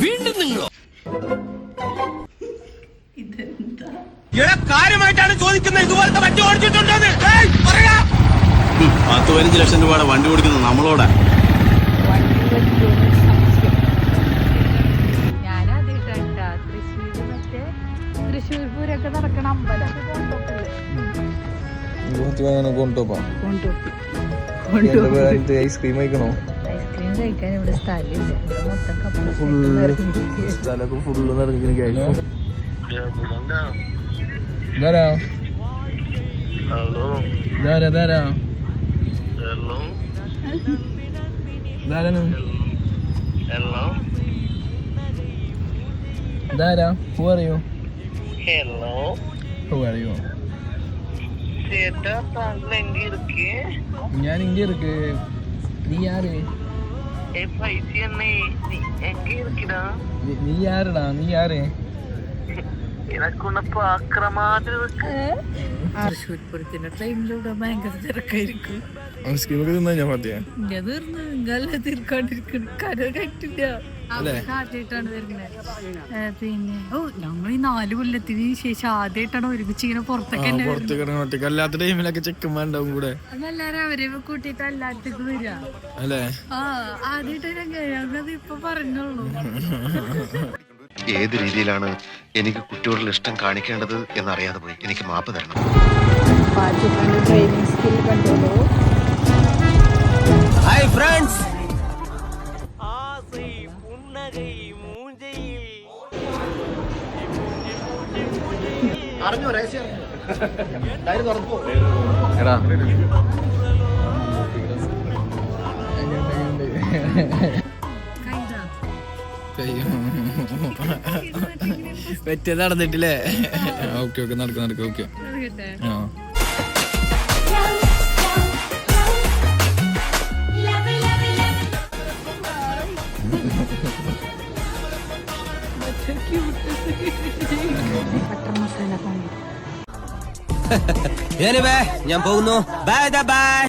വീണ്ടും നിങ്ങളോ? കാര്യമായിട്ടാണ് ചോദിക്കുന്നത്. ഇതുപോലത്തെ വണ്ടി ഓടിച്ചിട്ടുണ്ടോ? 10-15 ലക്ഷം രൂപയുടെ വണ്ടി ഓടിക്കുന്നത് നമ്മളോടാ. തൃശ്ശൂർ പൂരൊക്കെ നടക്കണ അമ്പലം ഐസ്ക്രീം കഴിക്കണോ? ഐസ്ക്രീം കഴിക്കാൻ ഇവിടെ സ്ഥലമില്ല. മൊത്തം സ്ഥലമൊക്കെ full നടന്നിരിക്കുന്നു. Who are you? Hello. Who are you? ചേട്ടാ താങ്കൾ എங்கே ഇരിക്കേ? ഞാൻ ഇங்கே இருக்கு. നീ யாரு? പൈസ എന്നെ എங்கே ഇരിക്കടാ? നീ யாருடா? നീ யாரு? എനക്കൊന്ന് പാക്രമാതിരി ഇருக்கு. തൃശ്ശൂർ പൂരത്തിന്റെ ടൈമിലൂടെ ഭയങ്കര തിരക്കായിരിക്കും. ഐസ്ക്രീമൊക്കെ തിന്നാ ഞാൻ മതിയാ. ഞാൻ തീർന്നു ഇങ്ങല്ല തീർക്കാണ്ടിരിക്കണം. കര കറ്റില്ല. ആദ്യമായിട്ടാണ് വരുന്നത്. പിന്നെ ഞങ്ങൾ ഈ 4 കൊല്ലത്തിന് ശേഷം ആദ്യമായിട്ടാണ് ഒരുമിച്ച് ഇങ്ങനെ പുറത്തേക്ക് അല്ലാത്ത ടൈമിലൊക്കെ ചെക്കന്മാരുണ്ടാവും കൂടെ. അതെല്ലാരും അവരെ കൂട്ടിട്ട് എല്ലായിടത്തേക്ക് വരിക അല്ലേ? ആദ്യമായിട്ട് ഞങ്ങളത് ഇപ്പൊ പറഞ്ഞോളൂ. ഏത് രീതിയിലാണ് എനിക്ക് കുട്ടിയോടുള്ള ഇഷ്ടം കാണിക്കേണ്ടത് എന്നറിയാതെ പോയി. എനിക്ക് മാപ്പ് തരണം. ട്രെയിനിങ് സ്കിൽ കണ്ടോളൂ. Hi friends. അറിഞ്ഞോ രഹസ്യം? എടാ പറ്റിയ നടന്നിട്ടില്ലേ? ഓക്കെ ഓക്കെ നടക്കും. ഓക്കെ ആ ബട്ടർ മസാല പാനി. ഞാൻ പോകുന്നു. Bye bye.